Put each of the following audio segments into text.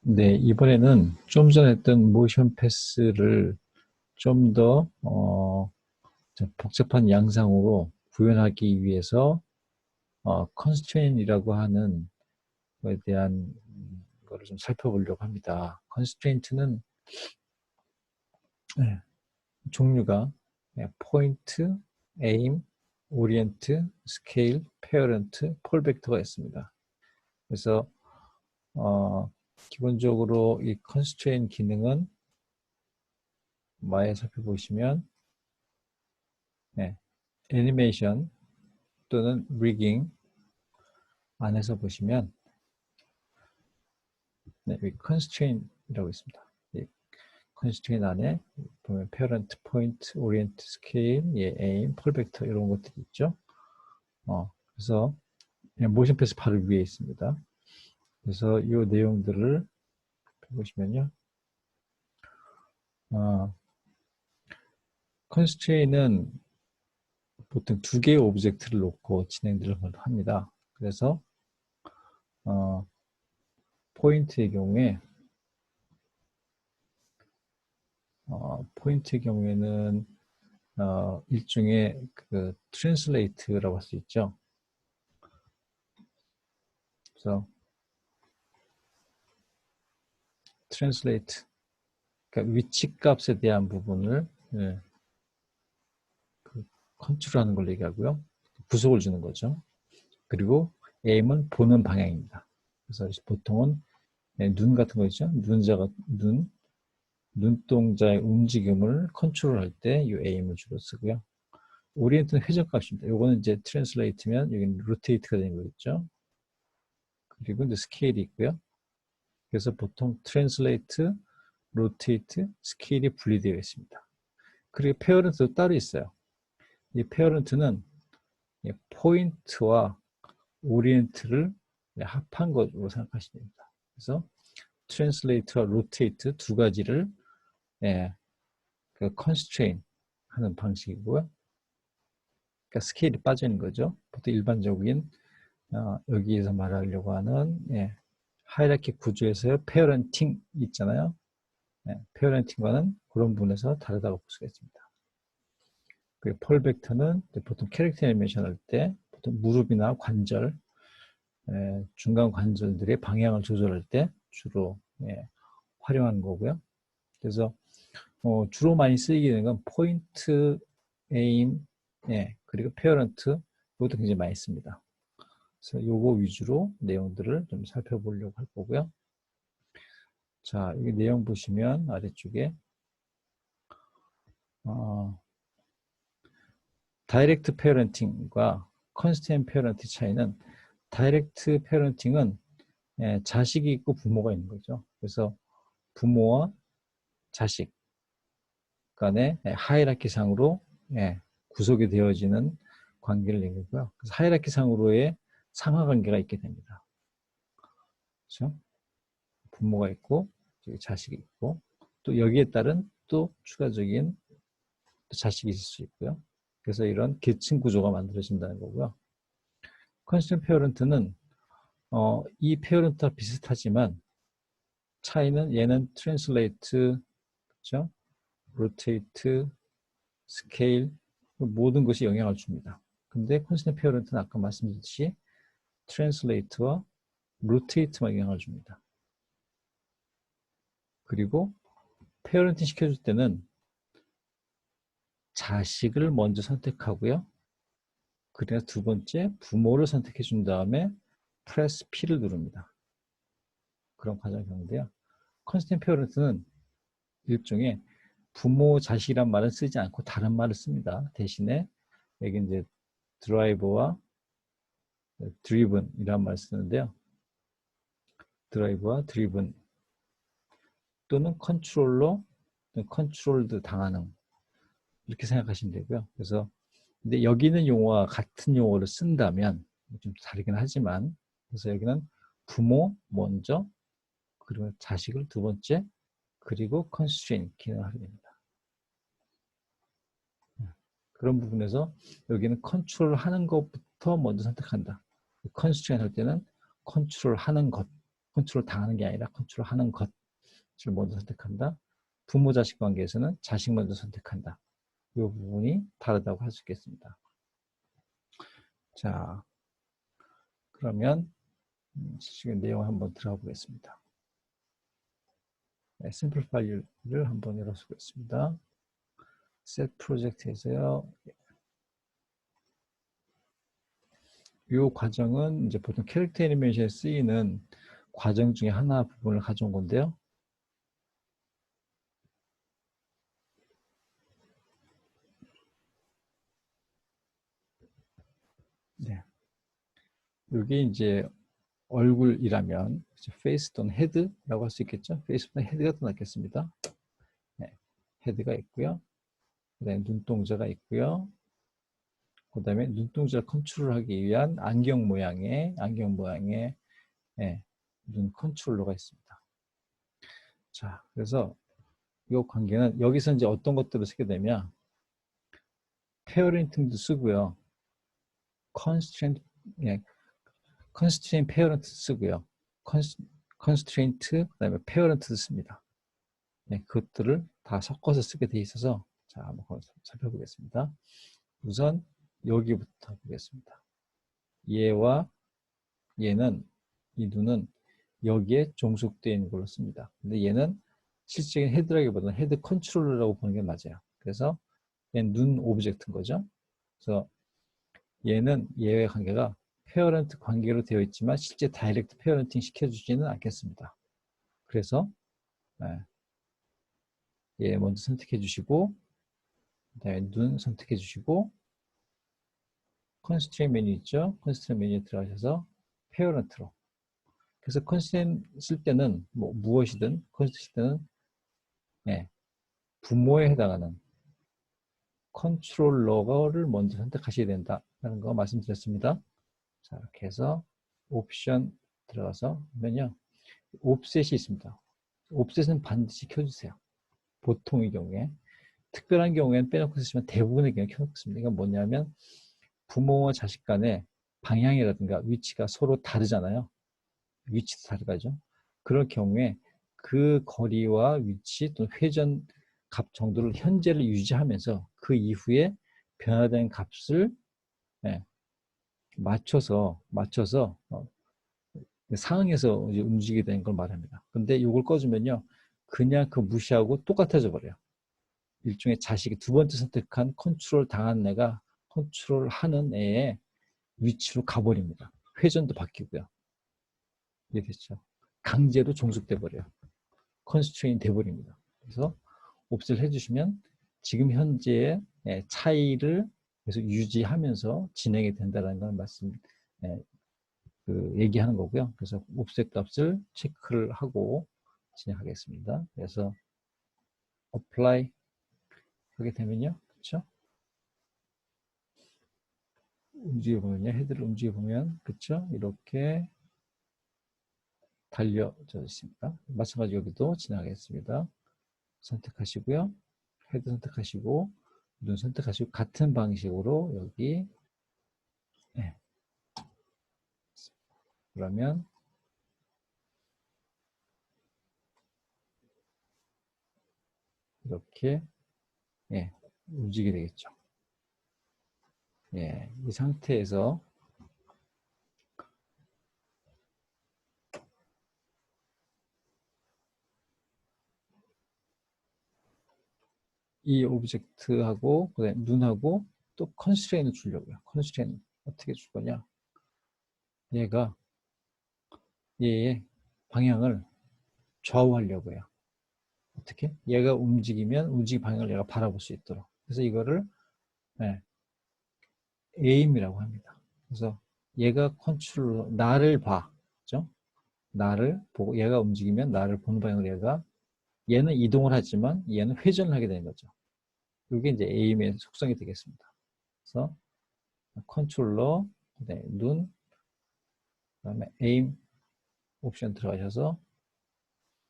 네, 이번에는 좀 전에 했던 모션 패스를 좀 더 좀 복잡한 양상으로 구현하기 위해서 constraint이라고 하는 거에 대한 거를 좀 살펴보려고 합니다. constraint는 종류가 point, aim, orient, scale, parent, 폴벡터가 있습니다. 그래서 기본적으로 이 constraint 기능은 마에 살펴보시면 애니메이션 또는 rigging 안에서 보시면 여기 constraint이라고 있습니다. 이 constraint 안에 보면 parent, point, orient, scale, aim, pull vector 이런 것들이 있죠. 그래서 모션 패스 바로 위에 있습니다. 그래서 이 내용들을 보시면요. constraint은 보통 두 개의 오브젝트를 놓고 진행들을 합니다. 그래서 포인트의 경우에 포인트의 경우에는 일종의 그 트랜슬레이트라고 할 수 있죠. 그래서 트랜슬레이트, 그러니까 위치 값에 대한 부분을 컨트롤하는 걸 얘기하고요. 구속을 주는 거죠. 그리고 aim은 보는 방향입니다. 그래서 보통은 눈 같은 거 있죠. 눈동자의 움직임을 컨트롤할 때 이 aim을 주로 쓰고요. 오리엔트는 회전값입니다. 요거는 이제 트랜슬레이트면 여기는 로테이트가 되는 거겠죠. 그리고 이제 스케일이 있고요. 그래서 보통 트랜슬레이트, 로테이트, 스케일이 분리되어 있습니다. 그리고 페어런트도 따로 있어요. 이 페어런트는 포인트와 오리엔트를 합한 것으로 생각하시면 됩니다. 그래서 트랜슬레이트와 로테이트 두 가지를 그 컨스트레인 하는 방식이고요. 그러니까 스케일이 빠져 있는 거죠. 보통 일반적인 여기에서 말하려고 하는 하이라키 구조에서의 페어런팅 있잖아요. 페어런팅과는 그런 부분에서 다르다고 볼 수가 있습니다. 그리고 폴 벡터는 보통 캐릭터 애니메이션 할 때 보통 무릎이나 관절, 중간 관절들의 방향을 조절할 때 주로 활용하는 거고요. 그래서 주로 많이 쓰이게 되는 건 포인트, 에임, 그리고 페어런트 이것도 굉장히 많이 씁니다. 그래서 요거 위주로 내용들을 좀 살펴보려고 할 거고요. 자, 여기 내용 보시면 아래쪽에 다이렉트 페어런팅과 컨스텐트 페어런팅 차이는 다이렉트 페어런팅은 자식이 있고 부모가 있는 거죠. 그래서 부모와 자식 간의 하이라키상으로 구속이 되어지는 관계를 얘기하고요. 그래서 하이라키상으로의 상하관계가 있게 됩니다. 그렇죠? 부모가 있고 자식이 있고 또 여기에 따른 또 추가적인 자식이 있을 수 있고요. 그래서 이런 계층 구조가 만들어진다는 거고요. 컨스턴트 페어런트는 이 페어런트와 비슷하지만 차이는 얘는 트랜슬레이트, 그렇죠? 로테이트, 스케일 모든 것이 영향을 줍니다. 근데 컨스턴트 페어런트는 아까 말씀드렸듯이 트랜슬레이트와 로테이트만 영향을 줍니다. 그리고 페어런팅 시켜줄 때는 자식을 먼저 선택하고요. 그래서 두 번째 부모를 선택해 준 다음에 프레스 P를 누릅니다. 그런 과정이 되는데요. 컨스턴트 페어런트는 일종의 부모, 자식이란 말은 쓰지 않고 다른 말을 씁니다. 대신에 여기 이제 드라이버와 드리븐 이란 말을 쓰는데요. 드라이버와 드리븐 또는 컨트롤러, 컨트롤드 당하는 이렇게 생각하시면 되고요. 그래서 근데 여기는 용어와 같은 용어를 쓴다면 좀 다르긴 하지만 그래서 여기는 부모 먼저 그리고 자식을 두 번째 그리고 컨스트레인 기능을 하게 됩니다. 그런 부분에서 여기는 컨트롤 하는 것부터 먼저 선택한다. 컨스트레인 할 때는 컨트롤 하는 것 컨트롤 당하는 게 아니라 컨트롤 하는 것을 먼저 선택한다. 부모 자식 관계에서는 자식 먼저 선택한다. 이 부분이 다르다고 할 수 있겠습니다. 자, 그러면 지금 내용 한번 들어가 보겠습니다. 네, 샘플 파일을 한번 열어보겠습니다. 셋 프로젝트에서요. 이 과정은 이제 보통 캐릭터 애니메이션에 쓰이는 과정 중에 하나 부분을 가져온 건데요. 네. 이게 이제 얼굴이라면 페이스 또는 헤드라고 할 수 있겠죠. 페이스 또는 헤드가 더 낫겠습니다. 네. 헤드가 있고요. 그다음에 눈동자가 있고요. 그다음에 눈동자를 컨트롤하기 위한 안경 모양의 네, 눈 컨트롤러가 있습니다. 자, 그래서 이 관계는 여기서 이제 어떤 것들을 쓰게 되면 페어렌팅도 쓰고요. 컨스트레인트, 예, 컨스트레인트 페어런트 쓰고요. 컨스트레인트 그다음에 페어런트도 씁니다. 네, 그것들을 다 섞어서 쓰게 돼 있어서 자, 한번 살펴보겠습니다. 우선 여기부터 보겠습니다. 얘와 얘는 이 눈은 여기에 종속되어 있는 걸로 씁니다. 근데 얘는 실질적인 헤드라기보다는 헤드 컨트롤러라고 보는 게 맞아요. 그래서 얘는 눈 오브젝트인 거죠. 그래서 얘는 얘의 관계가 페어런트 관계로 되어 있지만 실제 다이렉트 페어런팅 시켜주지는 않겠습니다. 그래서 얘 먼저 선택해 주시고 그다음에 눈 선택해 주시고 컨스트레인 메뉴 있죠? 컨스트레인 메뉴에 들어가셔서 페어런트로 그래서 컨스트레인 쓸 때는 뭐 무엇이든 컨스트레인 쓸 때는 부모에 해당하는 컨트롤러를 먼저 선택하셔야 된다는 거 말씀드렸습니다. 자, 이렇게 해서 옵션 들어가서 보면요. 옵셋이 있습니다. 옵셋은 반드시 켜주세요. 보통의 경우에. 특별한 경우에는 빼놓고 쓰시면 대부분의 경우에 켜놓습니다. 이건 뭐냐면 부모와 자식 간의 방향이라든가 위치가 서로 다르잖아요. 위치도 다르죠. 그럴 경우에 그 거리와 위치 또는 회전 값 정도를 현재를 유지하면서 그 이후에 변화된 값을 맞춰서 상응해서 움직이게 되는 걸 말합니다. 근데 이걸 꺼주면요. 그냥 그 무시하고 똑같아져 버려요. 일종의 자식이 두 번째 선택한 컨트롤 당한 애가 컨트롤 하는 애의 위치로 가버립니다. 회전도 바뀌고요. 이해됐죠? 강제로 종속돼 버려요. 컨스트레인 돼버립니다. 그래서 옵셋을 해주시면 지금 현재의 차이를 계속 유지하면서 진행이 된다는 걸 얘기하는 거고요. 그래서 옵셋 값을 체크를 하고 진행하겠습니다. 그래서 apply 하게 되면요. 그렇죠? 움직여 보면요. 헤드를 움직여 보면 그렇죠? 이렇게 달려져 있습니다. 마찬가지로 여기도 진행하겠습니다. 선택하시고요. 헤드 선택하시고 눈 선택하시고 같은 방식으로 여기 그러면 이렇게 움직이게 되겠죠. 이 상태에서 이 오브젝트하고 그다음에 눈하고 또 컨스트레인을 주려고요. 컨스트레인 어떻게 줄 거냐? 얘가 얘의 방향을 좌우하려고요. 어떻게? 얘가 움직이면 움직임 방향을 얘가 바라볼 수 있도록. 그래서 이거를 에임이라고 합니다. 그래서 얘가 컨트롤 나를 봐, 그죠? 나를 보고 얘가 움직이면 나를 보는 방향으로 얘는 이동을 하지만 얘는 회전을 하게 되는 거죠. 이게 이제 에임의 속성이 되겠습니다. 그래서 컨트롤러, 네, 눈, 그다음에 에임 옵션 들어가셔서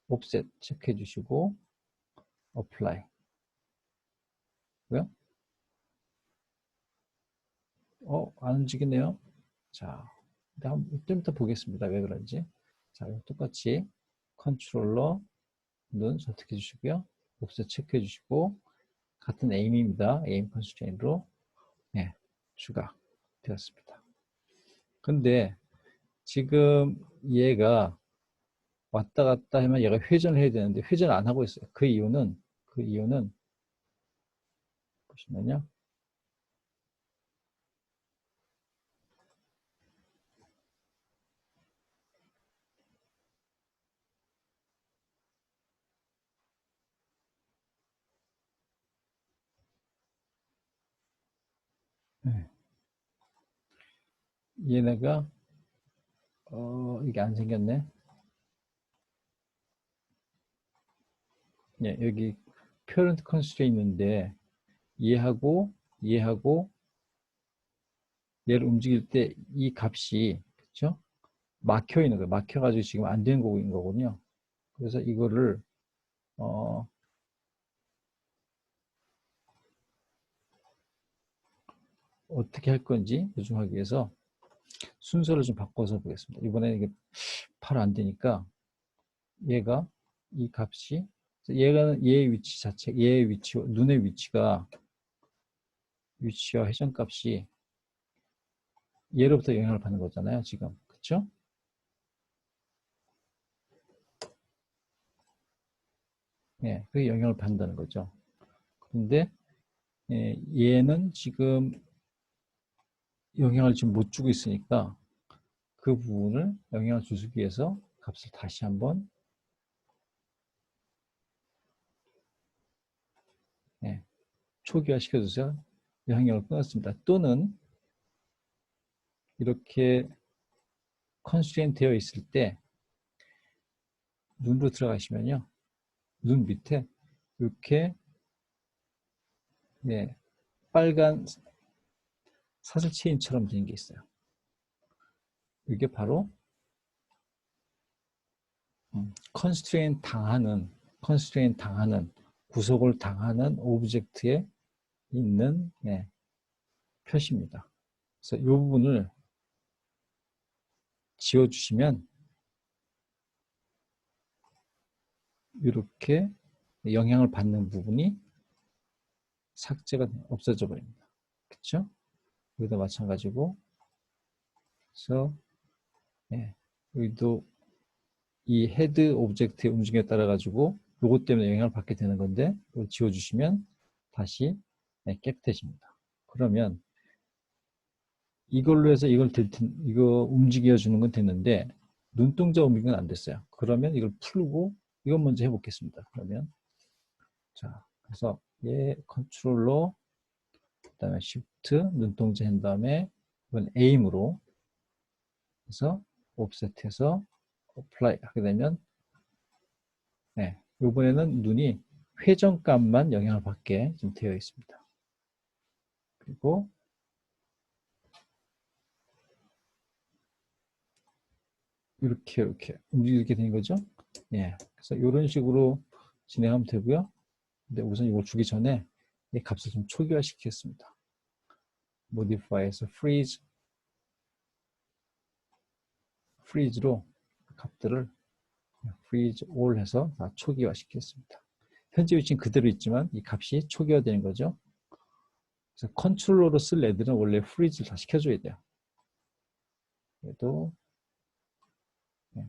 옵셋 체크해 주시고 어플라이. 고요. 안 움직이네요. 자, 이때부터 보겠습니다. 왜 그런지. 자, 똑같이 컨트롤러 눈 선택해 주시고요. 옵셋 체크해 주시고 같은 에임입니다. 에임 컨스트레인으로 네, 추가되었습니다. 근데 지금 얘가 왔다 갔다 하면 얘가 회전을 해야 되는데 회전을 안 하고 있어요. 그 이유는 보시면요. 네. 얘네가 이게 안 생겼네. 예, 여기 parent constraint 있는데 얘하고 얘를 움직일 때 이 값이 그렇죠? 막혀 있는 거예요. 막혀 가지고 지금 안 되는 거군요. 그래서 이거를 어떻게 할 건지 요청하기 위해서 순서를 좀 바꿔서 보겠습니다. 이번에 이게 팔 안 되니까 얘가 이 값이 얘의 위치 자체, 얘의 위치, 눈의 위치와 회전값이 얘로부터 영향을 받는 거잖아요, 지금. 그쵸? 예, 그게 영향을 받는다는 거죠. 근데 예, 얘는 지금 영향을 지금 못 주고 있으니까 그 부분을 영향을 주기 위해서 값을 다시 한번 예, 초기화 시켜주세요. 영향을 끊었습니다. 또는 이렇게 컨스트레인 되어 있을 때 눈으로 들어가시면요. 눈 밑에 이렇게 예, 빨간 사슬 체인처럼 된 게 있어요. 이게 바로 컨스트레인 당하는 구속을 당하는 오브젝트에 있는 예, 표시입니다. 그래서 이 부분을 지워주시면 이렇게 영향을 받는 부분이 삭제가 없어져 버립니다. 그렇죠? 여기도 마찬가지고 그래서 예, 여기도 이 헤드 오브젝트의 움직임에 따라 가지고 요것 때문에 영향을 받게 되는 건데 이걸 지워주시면 다시 네, 깨끗해집니다. 그러면 이걸로 해서 이거 움직여 주는 건 됐는데 눈동자 움직임은 안 됐어요. 그러면 이걸 풀고 이건 먼저 해보겠습니다. 그러면 자 그래서 얘 컨트롤러 그다음에 Shift 눈동자 한 다음에 이건 에임으로 해서 옵셋해서 어플라이 하게 되면 네, 이번에는 눈이 회전값만 영향을 받게 좀 되어 있습니다. 그리고 이렇게 움직이게 된 거죠. 예, 그래서 이런 식으로 진행하면 되고요. 근데 우선 이걸 주기 전에 이 값을 좀 초기화 시키겠습니다. modify에서 freeze로 값들을 freeze all 해서 다 초기화 시키겠습니다. 현재 위치는 그대로 있지만 이 값이 초기화 되는 거죠. 그래서 컨트롤러로 쓸 애들은 원래 freeze를 다 시켜줘야 돼요. 얘도 네,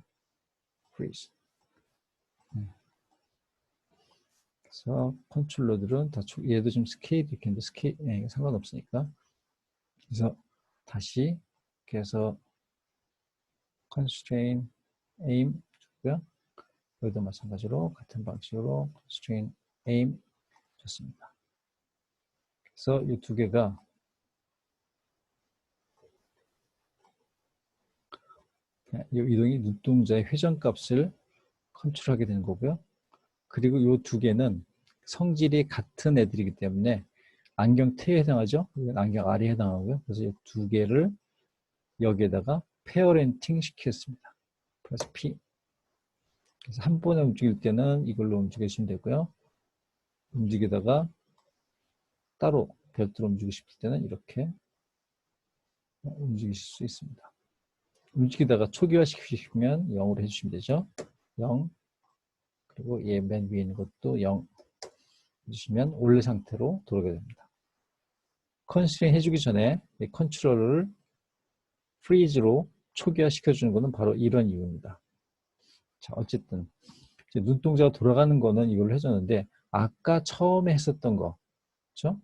freeze. 그래서 컨트롤러들은 다 얘도 지금 스케일 이렇게 했는데 스케일 네, 상관없으니까 그래서 다시 이렇게 해서 constraint aim 주고요. 여기도 마찬가지로 같은 방식으로 constraint aim 줬습니다. 그래서 이 두 개가 이 이동이 눈동자의 회전값을 컨트롤하게 되는 거고요. 그리고 이 두 개는 성질이 같은 애들이기 때문에 안경 T에 해당하죠. 안경 R에 해당하고요. 그래서 이 두 개를 여기에다가 페어렌팅 시켰습니다. 그래서 P. 그래서 한 번에 움직일 때는 이걸로 움직이시면 되고요. 움직이다가 따로 별도로 움직이고 싶을 때는 이렇게 움직이실 수 있습니다. 움직이다가 초기화시키시면 0으로 해주시면 되죠. 0. 그리고 얘 맨 위에 있는 것도 0 해주시면 원래 상태로 돌아오게 됩니다. 컨스트레인 해주기 전에 이 컨트롤러를 프리즈로 초기화시켜주는 것은 바로 이런 이유입니다. 자, 어쨌든 이제 눈동자가 돌아가는 거는 이걸로 해줬는데 아까 처음에 했었던 거, 그렇죠?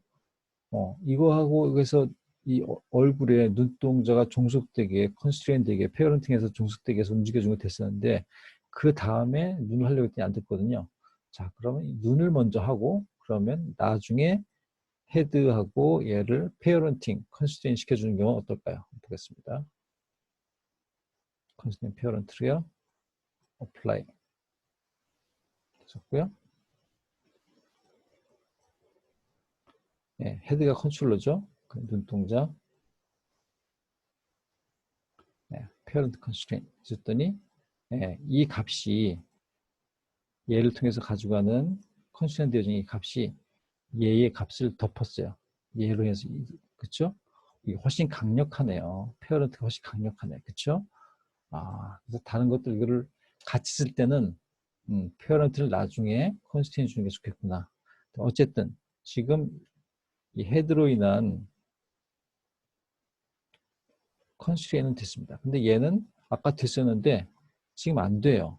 이거하고 여기서 이 얼굴에 눈동자가 종속되게 컨스트레인 되게 페어런팅에서 종속되게 해서 움직여준 거 됐었는데 그 다음에 눈을 하려고 했더니 안 됐거든요. 자, 그러면 눈을 먼저 하고 그러면 나중에 헤드하고 얘를 페어런팅, 컨스트레인 시켜주는 경우는 어떨까요? 보겠습니다. 컨스트레인 페어런트로요. 어플라이 됐었고요. 네, 헤드가 컨트롤러죠. 눈동자. 네, 페어런트 컨스트레인 있었더니 네, 이 값이 얘를 통해서 가져가는 컨스트레인 되어진 이 값이 얘의 값을 덮었어요. 얘로 해서 그렇죠? 이게 훨씬 강력하네요. 페어런트가 훨씬 강력하네. 그렇죠? 그래서 다른 것들 이거를 같이 쓸 때는 페어런트를 나중에 컨스트레인 주는 게 좋겠구나. 어쨌든 지금 이 헤드로 인한 컨스트레인은 됐습니다. 근데 얘는 아까 됐었는데 지금 안 돼요.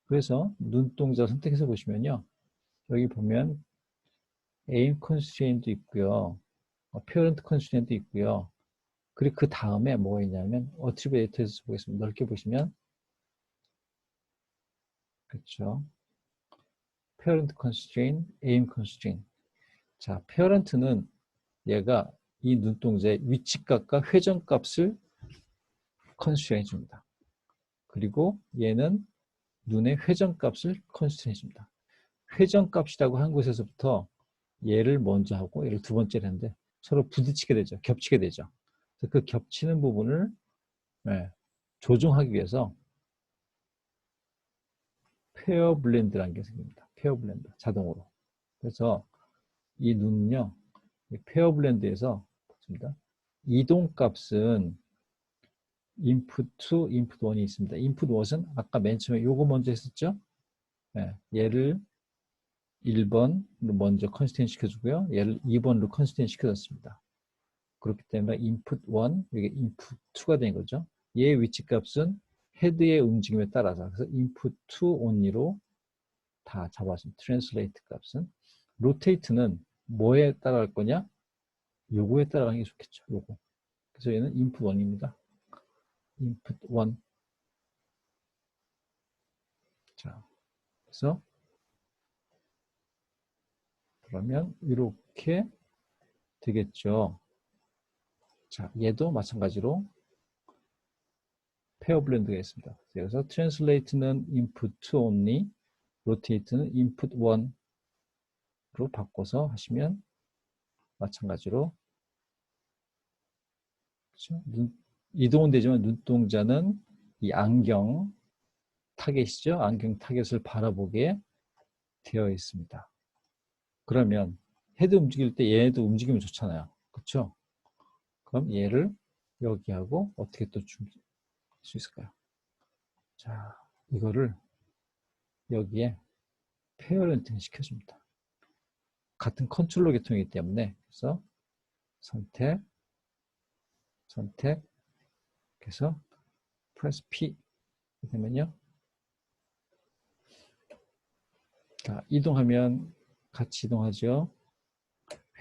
그래서 눈동자 선택해서 보시면요. 여기 보면 에임 컨스트레인도 있고요. 페어런트 컨스트레인도 있고요. 그리고 그 다음에 뭐가 있냐면 어트리뷰에이터에서 보겠습니다. 넓게 보시면 그렇죠. 페어런트 컨스트레인, 에임 컨스트레인. 자, 페어런트는 얘가 이 눈동자의 위치값과 회전값을 컨스트레인 해줍니다. 그리고 얘는 눈의 회전값을 컨스트레인 해줍니다. 회전값이라고 한 곳에서부터 얘를 먼저 하고 얘를 두 번째로 하는데 서로 부딪히게 되죠. 겹치게 되죠. 그래서 그 겹치는 부분을 조정하기 위해서 페어 블렌드라는 게 생깁니다. 페어 블렌드 자동으로. 그래서 이 눈은요. 페어 블렌드에서 보습니다. 이동 값은 input 2, input 1이 있습니다. input 1은 아까 맨 처음에 요거 먼저 했었죠? 얘를 1번으로 먼저 컨스텐 시켜주고요. 얘를 2번으로 컨스텐 시켜줬습니다. 그렇기 때문에 input 1, 이게 input 2가 된 거죠. 얘의 위치 값은 헤드의 움직임에 따라서 그래서 input 2 only로 다 잡았습니다. translate 값은 rotate는 뭐에 따라갈 거냐? 요거에 따라가는 게 좋겠죠. 요거. 그래서 얘는 input 1입니다. input 1. 자, 그래서 그러면 이렇게 되겠죠. 자, 얘도 마찬가지로 페어 블렌드가 있습니다. 그래서 translate는 input 2 only, rotate는 input 1로 바꿔서 하시면 마찬가지로 그렇죠? 이동은 되지만 눈동자는 이 안경 타겟이죠. 안경 타겟을 바라보게 되어 있습니다. 그러면 헤드 움직일 때 얘도 움직이면 좋잖아요. 그렇죠? 그럼 얘를 여기하고 어떻게 또 줄 수 있을까요? 자, 이거를 여기에 페어런팅 시켜줍니다. 같은 컨트롤러 계통이기 때문에 그래서 선택, 선택, 그래서 프레스 P 되면요. 자, 이동하면 같이 이동하죠.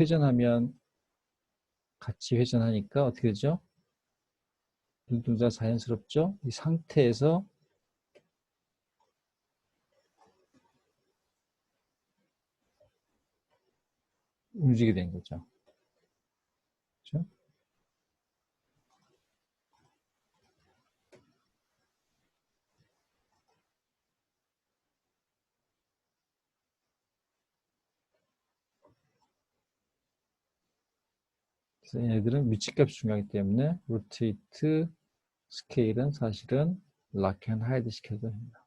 회전하면 같이 회전하니까 어떻게 되죠? 눈동자 자연스럽죠? 이 상태에서 움직이게 된 거죠. 그렇죠? 그래서 얘네들은 위치값이 중요하기 때문에 rotate, 스케일은 사실은 lock and hide 시켜도 됩니다.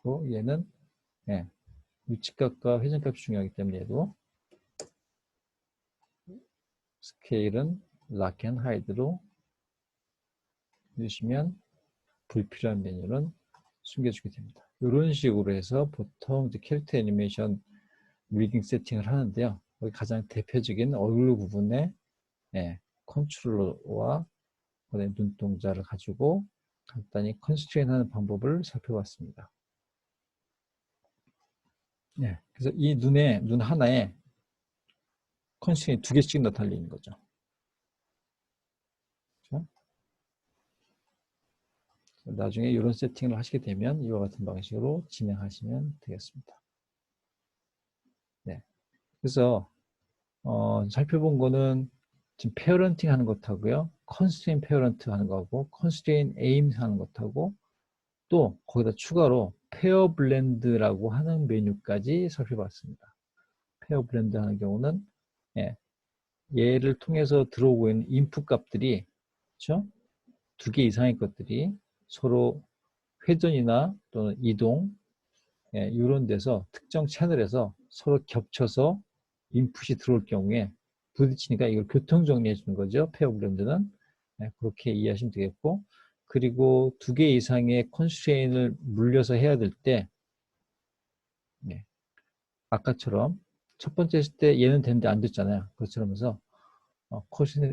그리고 얘는 위치값과 회전값이 중요하기 때문에 얘도 스케일은 lock and hide로 해주시면 불필요한 메뉴는 숨겨주게 됩니다. 이런 식으로 해서 보통 이제 캐릭터 애니메이션 리딩 세팅을 하는데요. 여기 가장 대표적인 얼굴 부분에 컨트롤러와 눈동자를 가지고 간단히 컨스트레인 하는 방법을 살펴봤습니다. 그래서 이 눈 하나에 컨스트레인 2개씩 더 달리는 거죠. 그렇죠? 나중에 이런 세팅을 하시게 되면 이와 같은 방식으로 진행하시면 되겠습니다. 그래서 살펴본 거는 지금 페어런팅 하는 것하고요, 컨스트레인 페어런트 하는 거하고 컨스트레인 에임 하는 것하고 또 거기다 추가로 페어 블렌드라고 하는 메뉴까지 살펴봤습니다. 페어 블렌드 하는 경우는 얘를 통해서 들어오고 있는 인풋 값들이 그렇죠? 2개 이상의 것들이 서로 회전이나 또는 이동 이런 데서 특정 채널에서 서로 겹쳐서 인풋이 들어올 경우에 부딪히니까 이걸 교통정리해 주는 거죠. 페어 블렌드는 그렇게 이해하시면 되겠고, 그리고 2개 이상의 컨스트레인을 물려서 해야 될 때 아까처럼 첫 번째 했을 때 얘는 되는데 안 됐잖아요. 그것처럼 해서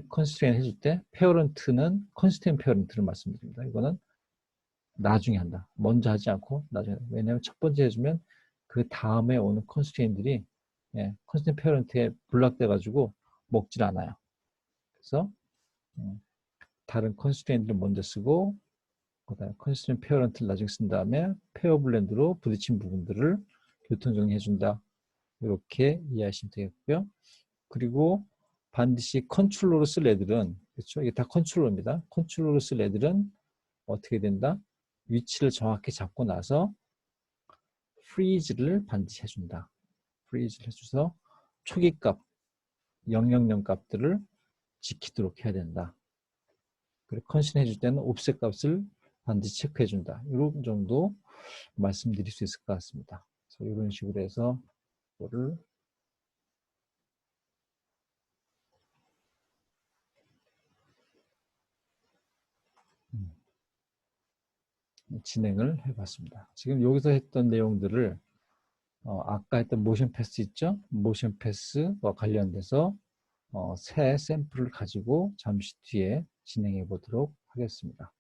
컨스트레인 해줄 때 페어런트는 컨스트레인 페어런트를 말씀드립니다. 이거는 나중에 한다. 먼저 하지 않고 나중에 한다. 왜냐하면 첫 번째 해주면 그 다음에 오는 컨스트레인들이 컨스트레인 페어런트에 블락돼 가지고 먹질 않아요. 그래서 다른 컨스트레인들을 먼저 쓰고 그다음에 컨스트레인 페어런트를 나중에 쓴 다음에 페어 블렌드로 부딪힌 부분들을 교통정리해 준다. 이렇게 이해하시면 되겠고요. 그리고 반드시 컨트롤러로 쓸 애들은 그렇죠? 이게 다 컨트롤러입니다. 컨트롤러로 쓸 애들은 어떻게 된다? 위치를 정확히 잡고 나서 freeze를 반드시 해준다. freeze를 해줘서 초기값 000 값들을 지키도록 해야 된다. 그리고 컨신 해줄 때는 옵셋 값을 반드시 체크해 준다. 이런 정도 말씀드릴 수 있을 것 같습니다. 그래서 이런 식으로 해서 이거를 진행을 해봤습니다. 지금 여기서 했던 내용들을 아까 했던 모션 패스 있죠? 모션 패스와 관련돼서 새 샘플을 가지고 잠시 뒤에 진행해 보도록 하겠습니다.